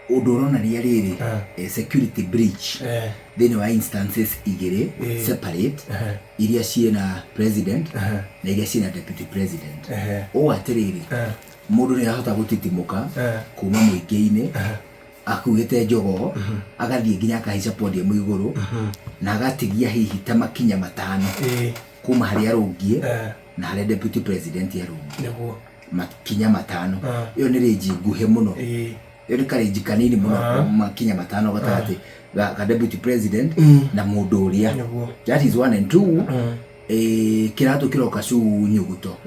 udorona riri security breach then wa instances igere separate iria ciena president na iria ciena deputy president o atiriri mundu ni ahota gutitimuka kuma muingi-ini akugite njogo agathie nginya akaica podium iguru na agatigia hihi ta makinya matano kuma hari arungie na hari deputy president arungie makinya matano iyo ni range nguhe muno iyo ni range kanini muno makinya matano gatagati ga deputy president na mundu uria that is 1 and 2 kirato kiroka cu nyuguto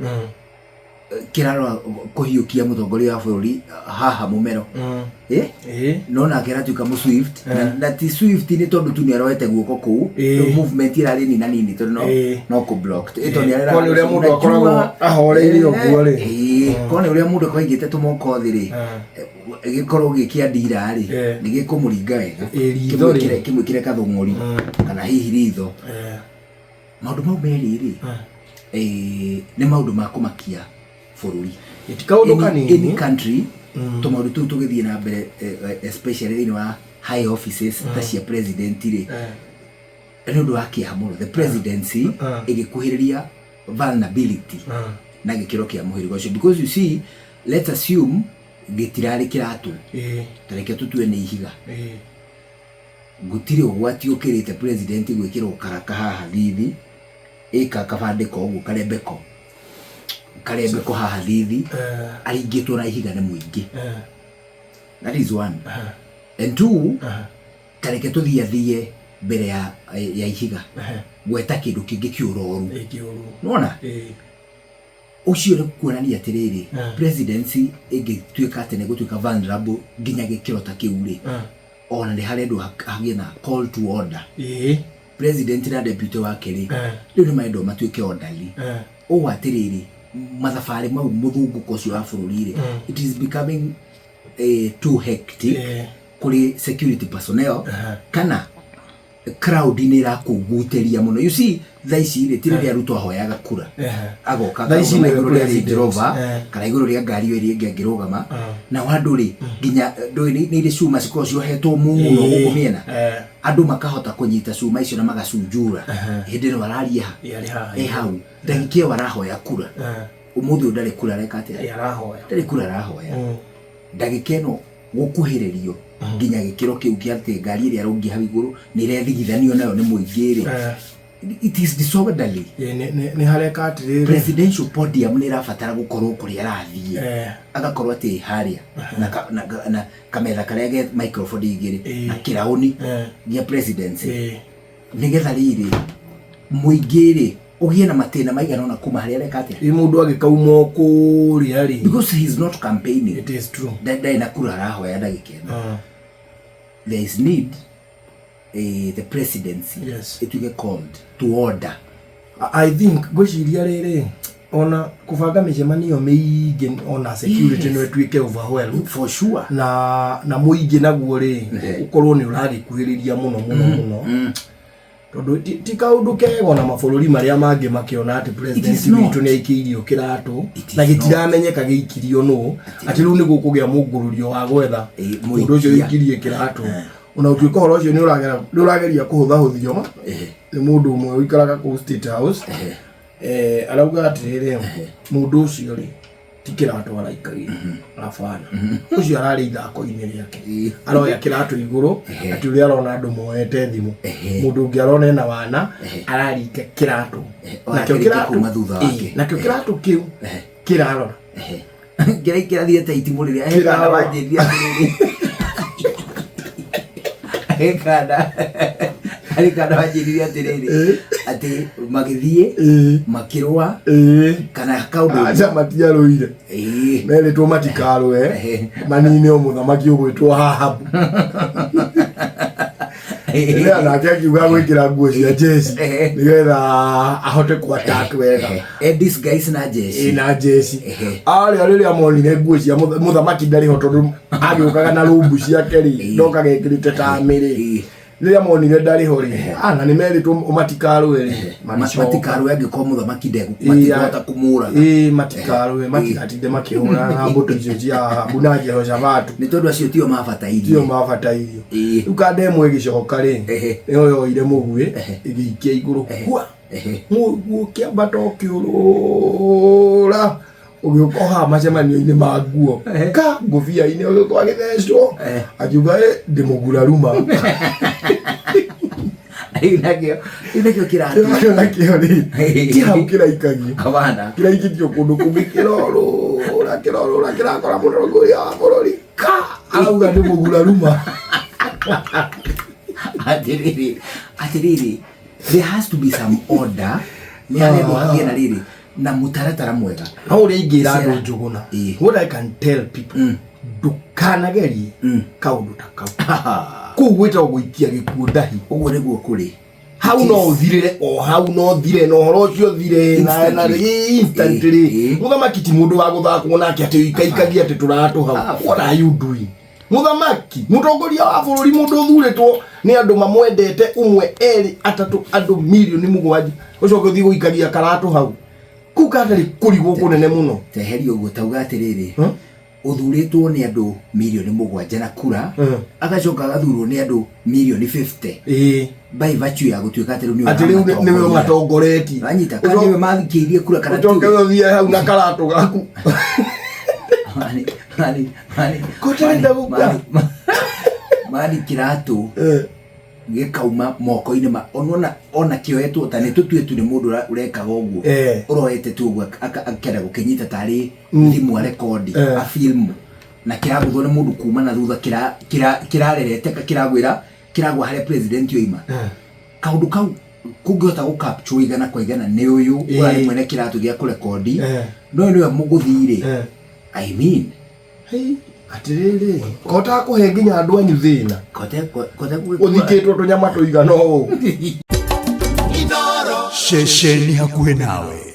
kiraro kuhiukia mutongoria wa bururi haha mumero no na kiratuika mu swift na ti swift ni tondu tu ni aroete guoko ku movement irari ni nani to no ko blocked eto ni ara kone ule mundu akoragwo ahoreire oguo ri kone ule mundu kwaigite tumoko thiri gikorwo gikiandira ri ni gikumuringa wega kimwikire kathunguri kana hihi ritho maundu mau meriri ni maundu ma kumakia bururi itikaundo kanini any country tomaundu tu tugithie na mbere especially in wa high offices tacia president ri ndu akia muno the presidency igikuhiriria vulnerability na gikiro kia muhirigo cio because you see let's assume gitirari kiratu tareke tutue ni ihiga gutire ugwati ukirite president gwikira ukaraka haha thithi ika kabandiko ugu karebeko haha thithi aringitwo na ihiga ne muingi that is 1 and 2 tareke tuthie mbere ya ihiga gweta kindu kingi kiuroru nona ucio ni kuonania atiriri presidency igituika atene gutuika vulnerable nginya gikiro ta kiuri ona ni hari andu hagie na call to order president na deputy wake ri riu ni maindo matuike orderly o atiriri mathafari mau muthunguko cio wa bururi ri it is becoming too hectic kuri security personnel kana crowd ni ra kuguteria muno you see thaici ri tiri ria ruto ahoyaga kura agoka thaici ni ria driver kana iguru ria ngari iri ingi angirugama na wandu ri nginya ni ri cuma ciko ciohetwo muno gukumiena andu makahota kunyita cuma icio na magacunjura hindi no bararia hau ndagikio barahoya kura umuthi ndari kura reka atia ndari kura arahoya ndagikeno gukuhiririo nginya gikiro kiu kiarte ngari iri arungi hau iguru ni rethigithanio nayo ni muingiri it is disorderly ni hareka atiriri presidential podium ni rafatara gukorwo kuri arathie agakorwo ati haria na kamera karege microphone igiri na kirauni ya presidency nigetha riri muingiri ugie na matena maigana na kuma haria reka atia mundu agikauma kuri ari because he is not campaigning it is true that na kura arahoya ndagikena there is need the presidency it will get called to order. I think gwiciria riri ona kubanga micemanio miingi ona security no tuike overwhelmed for sure na muingi naguo ri ukorwo ni uragikuhiriria muno tondu ti kaundu kego na mabururi maria mangi makiona ati president witu ni aikirio kiratu na gitiramenyeka giikirio no ati riu ni gukugia mungururio wa gwetha mundu ucio ikirie kiratu ona utuika horo ucio ni urageria kuhuthahuthio ni mundu umwe uikaraga ku State House arauga atiriri mundu ucio ri tikiratu araikari afana ucio arari ithako-ini riake aroya kiratu iguru ati uri arona andu moete thimu mundu ungi arona ena wana ararika kiratu nakio kiratu mathutha wake nakio kiratu kiu kirarora kira thiete itimu riria ekana wanjiria ekana wanjiria atiriri ati magithie makirwa kana kaundu aja matiaruire mele tu matikarwe manine omuthamaki ugwitwo hahabu ile anakia kiuga gwikira nguo cia jeshi nigetha ahote kuattack wega this guys na jeshi ari amonire nguo cia muthamaki ndari hoto agiukaga na rumbu ciake ri ndoka gekirite ta miri Ria monire ndari hori. Na ni meritwo matikarwe matikarwe angĩkorwo mũthamaki matigota kũmũra. Matikarwe matigatinde makĩhũra na mbũtũ icio cia Buna Jehoshafatu. Nĩ tondũ acio tio mabatairio. Tio mabatairio. Rĩu kanda ĩmwe ĩgĩcoka rĩ, ĩyo yoire mũguĩ ĩgĩikia igũrũ. Mũguĩ kĩambata ũkĩũrũra ũgĩũka macemanio-inĩ ma nguo ka ngũbia-inĩ ũgĩũka agĩthecwo akiuga ndĩmũguraru ma inakio kĩratũ nakĩo rĩ ti hau kĩraikagio kĩraikĩtio kũndũ kũngĩ kĩrorũra kĩrakora mũtongoria wa bũrũri ka arauga ndĩmũguraru ma. Atiriri, there has to be some order. Nĩ harendwo hagĩe na rĩrĩ na mutaratara mwega. No uri ingira andu Njuguna. What I can tell people, ndukanagerie kaundu ta kau. Kuu gwita gũikia gĩkuũ ndahi. Ũguo nĩguo kũrĩ. Hau no ũthirĩre o hau no thire no horo ũcio thire na instantly. Mũthamaki ti mũndũ wa gũthakwo nake atĩ ikaikagia atĩ tũratũ hau. What are you doing? Mũthamaki mũtongoria wa bũrũri mũndũ ũthurĩtwo nĩ andũ mamwendete ũmwe erĩ atatũ andũ milioni mũgwanja ũcoke ũthiĩ gũikagia karatũ hau. Kukatari kurigwo kunene muno teheri uguo tauga atiriri uthurĩtwo nĩ andũ milioni mũgwanja na kura agacoka agathurwo nĩ andũ milioni 50 by virtue ya gũtuĩka atĩ nĩwe matongoretie anyita kana nĩwe mathikĩirie kura kana ucoke ũthiĩ hau na karatũ gaku kotarenda gũka mani kiratũ gĩkauma moko-inĩ ma ona kĩoetwo ta nĩ tũtuĩtu nĩ mũndũ ũrekaga ũguo ũroete tu ũguo akĩenda gũkĩnyita tarĩ thimũ a rekondi a film na kĩragũthwo nĩ mũndũ kuma na thutha kĩrarerete kĩragwa harĩa president yoima kaũndũ kau kũngĩhota gũcapture igana kwa igana nĩ ũyũ ũrarĩ mwene kĩratũ gĩa kũrekondi no nĩwe mũgũthire I mean atiriri kota kuhe nginya andu anyu thina uthikitwo tunyama tuigana ũũ Shesheni hakuhĩ nawe.